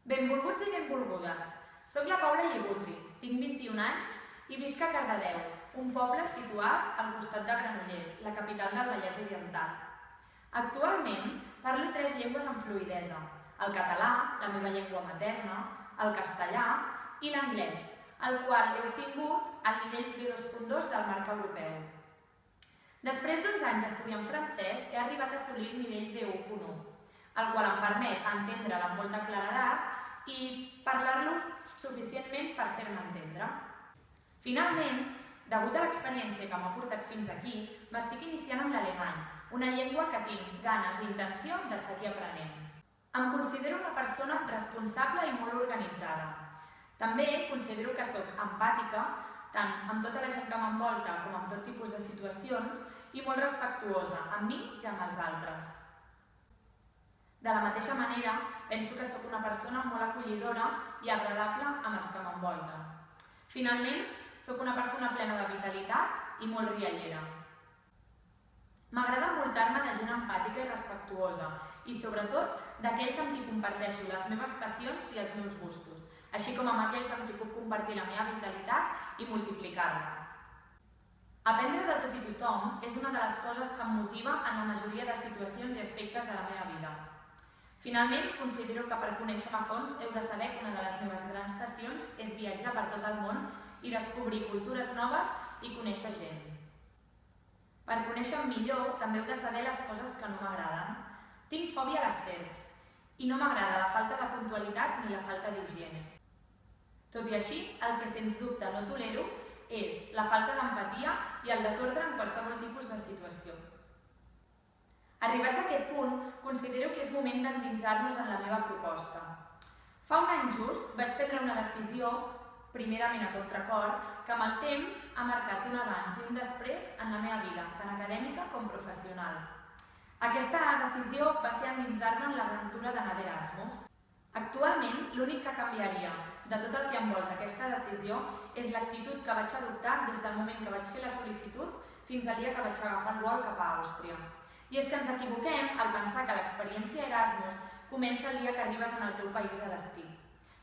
Benvolguts i benvolgudes. Soc la Paula Llegutri, tinc 21 anys i visc a Cardedeu, un poble situat al costat de Granollers, la capital del Vallès Oriental. Actualment parlo 3 llengües amb fluïdesa: el català, la meva llengua materna, el castellà i l'anglès, el qual he obtingut al nivell B2.2 del marc europeu. Després d'11 anys estudiant francès, he arribat a assolir el nivell B1.1, el qual em permet entendre'l amb molta claredat i parlar-lo suficientment per fer-me entendre. Finalment, degut a l'experiència que m'ha portat fins aquí, m'estic iniciant amb l'alemany, una llengua que tinc ganes i intenció de seguir aprenent. Em considero una persona responsable i molt organitzada. També considero que sóc empàtica, tant amb tota la gent que m'envolta com amb tot tipus de situacions, i molt respectuosa amb mi i amb els altres. De la mateixa manera, penso que sóc una persona molt acollidora i agradable amb els que m'envolten. Finalment, sóc una persona plena de vitalitat i molt riallera. M'agrada envoltar-me de gent empàtica i respectuosa i, sobretot, d'aquells amb qui comparteixo les meves passions i els meus gustos, així com amb aquells amb qui puc compartir la meva vitalitat i multiplicar-la. Aprendre de tot i tothom és una de les coses que em motiva en la majoria de situacions i aspectes de la meva vida. Finalment, considero que per conèixer-me a fons heu de saber que una de les meves grans passions és viatjar per tot el món i descobrir cultures noves i conèixer gent. Per conèixer-me millor, també heu de saber les coses que no m'agraden. Tinc fòbia a les serps i no m'agrada la falta de puntualitat ni la falta d'higiene. Tot i així, el que sens dubte no tolero és la falta d'empatia i el desordre en qualsevol tipus de situació. Arribats a aquest punt, considero que és moment d'endinsar-nos en la meva proposta. Fa un any just vaig prendre una decisió, primerament a contracor, que amb el temps ha marcat un abans i un després en la meva vida, tant acadèmica com professional. Aquesta decisió va ser endinsar-me en l'aventura d'anar d'Erasmus. Actualment, l'únic que canviaria de tot el que envolta aquesta decisió és l'actitud que vaig adoptar des del moment que vaig fer la sol·licitud fins al dia que vaig agafar el vol cap a Àustria. I és que ens equivoquem al pensar que l'experiència Erasmus comença el dia que arribes en el teu país de destí.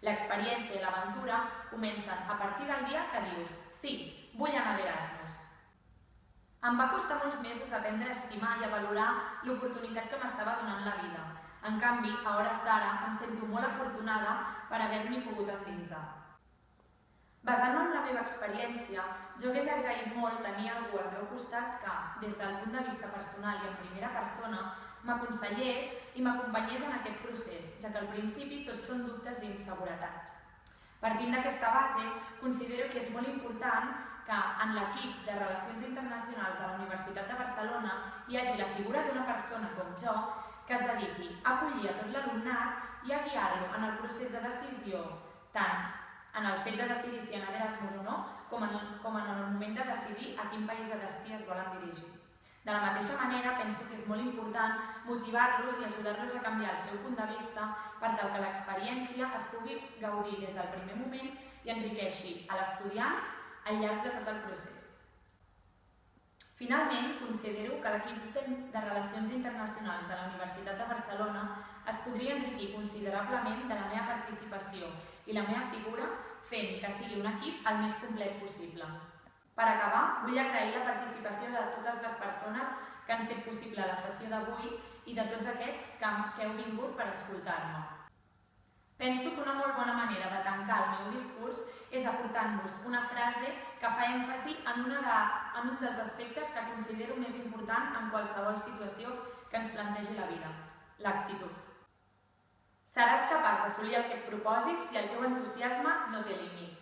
L'experiència i l'aventura comencen a partir del dia que dius «Sí, vull anar d'Erasmus». Em va costar molts mesos aprendre a estimar i a valorar l'oportunitat que m'estava donant la vida. En canvi, a hores d'ara, em sento molt afortunada per haver-m'hi pogut endinsar. Basant-me en la meva experiència, jo hagués agraït molt tenir algú al meu costat que, des del punt de vista personal i en primera persona, m'aconsellés i m'acompanyés en aquest procés, ja que al principi tots són dubtes i inseguretats. Partint d'aquesta base, considero que és molt important que en l'equip de Relacions Internacionals de la Universitat de Barcelona hi hagi la figura d'una persona com jo que es dediqui a acollir a tot l'alumnat i a guiar-lo en el procés de decisió, tant en el fet de decidir si anar d'Erasmus o no, com en el moment de decidir a quin país de destí es volen dirigir. De la mateixa manera, penso que és molt important motivar-los i ajudar-los a canviar el seu punt de vista per tal que l'experiència es pugui gaudir des del primer moment i enriqueixi a l'estudiant al llarg de tot el procés. Finalment, considero que l'equip de Relacions Internacionals de la Universitat de Barcelona es podria enriquir considerablement de la meva participació i la meva figura fent que sigui un equip el més complet possible. Per acabar, vull agrair la participació de totes les persones que han fet possible la sessió d'avui i de tots aquests que heu vingut per escoltar-me. Penso que una molt bona manera de tancar el meu discurs és aportant-vos una frase que fa èmfasi en un dels aspectes que considero més important en qualsevol situació que ens plantegi la vida: l'actitud. Seràs capaç d'assolir el que et proposis si el teu entusiasme no té límit.